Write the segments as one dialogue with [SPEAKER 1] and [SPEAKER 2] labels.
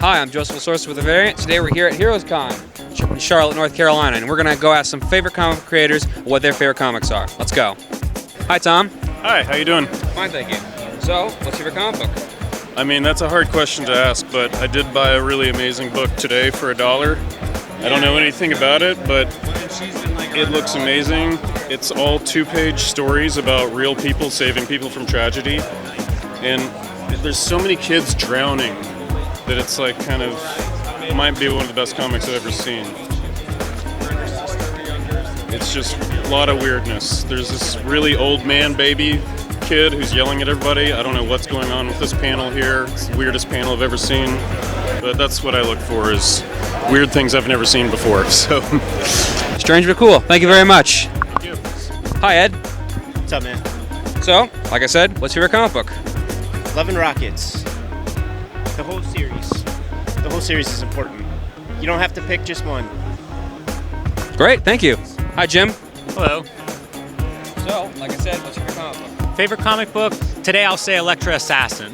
[SPEAKER 1] Hi, I'm Joseph Source with a Variant. Today we're here at HeroesCon in Charlotte, North Carolina, and we're going to go ask some favorite comic creators what their favorite comics are. Let's go. Hi, Tom.
[SPEAKER 2] Hi, how you doing?
[SPEAKER 1] Fine, thank you. So, what's your favorite comic book?
[SPEAKER 2] I mean, that's a hard question to ask, but I did buy a really amazing book today for $1. I don't know anything about it, but it looks amazing. It's all 2-page stories about real people saving people from tragedy. And there's so many kids drowning that it's like kind of might be one of the best comics I've ever seen. It's just a lot of weirdness. There's this really old man baby kid who's yelling at everybody. I don't know what's going on with this panel here. It's the weirdest panel I've ever seen. But that's what I look for, is weird things I've never seen before. So
[SPEAKER 1] Strange but cool. Thank you very much.
[SPEAKER 2] Thank you.
[SPEAKER 1] Hi, Ed.
[SPEAKER 3] What's up, man?
[SPEAKER 1] So, like I said, what's your favorite comic book?
[SPEAKER 3] Love and Rockets. The whole series. The whole series is important. You don't have to pick just one.
[SPEAKER 1] Great, thank you. Hi, Jim.
[SPEAKER 4] Hello.
[SPEAKER 1] So, like I said, what's your favorite comic book?
[SPEAKER 4] Favorite comic book? Today I'll say Elektra Assassin.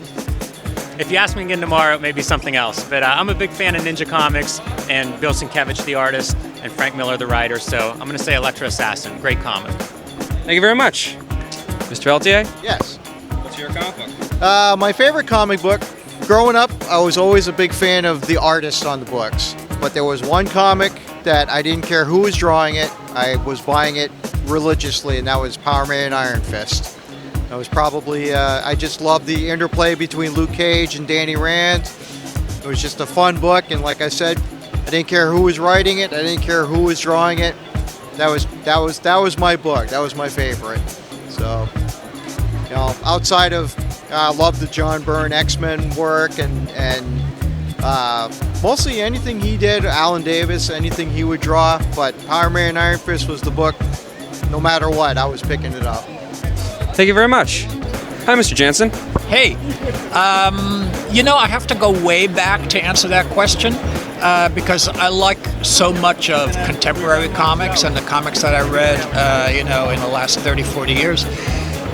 [SPEAKER 4] If you ask me again tomorrow, it may be something else. But I'm a big fan of Ninja Comics and Bill Sienkiewicz, the artist, and Frank Miller, the writer. So I'm going to say Elektra Assassin. Great comic.
[SPEAKER 1] Thank you very much. Mr. Peltier,
[SPEAKER 5] Yes.
[SPEAKER 1] what's your comic book?
[SPEAKER 5] My favorite comic book, growing up, I was always a big fan of the artists on the books. But there was one comic that I didn't care who was drawing it. I was buying it religiously, and that was Power Man and Iron Fist. That was probably, I just loved the interplay between Luke Cage and Danny Rand. It was just a fun book, and like I said, I didn't care who was writing it. I didn't care who was drawing it. That was my book. That was my favorite. So, you know, outside of, I love the John Byrne X-Men work and mostly anything he did, Alan Davis, anything he would draw. But Power Man and Iron Fist was the book. No matter what, I was picking it up.
[SPEAKER 1] Thank you very much. Hi, Mr. Jansen.
[SPEAKER 6] Hey, I have to go way back to answer that question because I like so much of contemporary comics and the comics that I read, in the last 30, 40 years.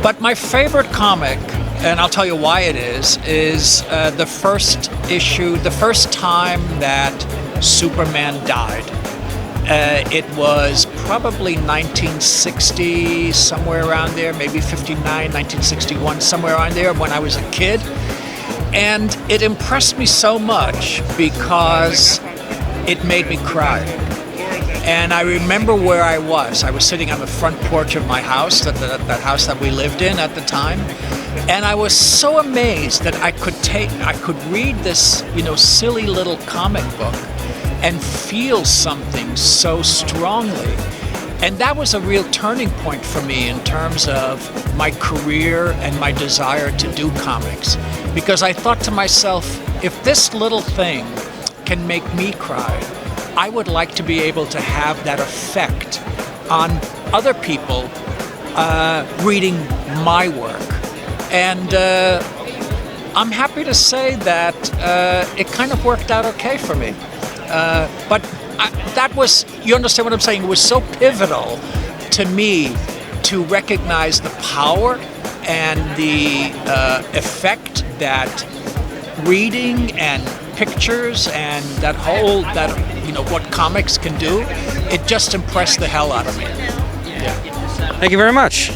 [SPEAKER 6] But my favorite comic, and I'll tell you why it is the first issue, the first time that Superman died. It was probably 1960, somewhere around there, maybe 59, 1961, somewhere around there when I was a kid. And it impressed me so much because it made me cry. And I remember where I was. I was sitting on the front porch of my house, that house that we lived in at the time. And I was so amazed that I could read this, silly little comic book and feel something so strongly. And that was a real turning point for me in terms of my career and my desire to do comics. Because I thought to myself, if this little thing can make me cry, I would like to be able to have that effect on other people reading my work. And I'm happy to say that it kind of worked out okay for me. But that was, you understand what I'm saying? It was so pivotal to me to recognize the power and the effect that reading and pictures and what comics can do. It just impressed the hell out of me. Yeah.
[SPEAKER 1] Thank you very much.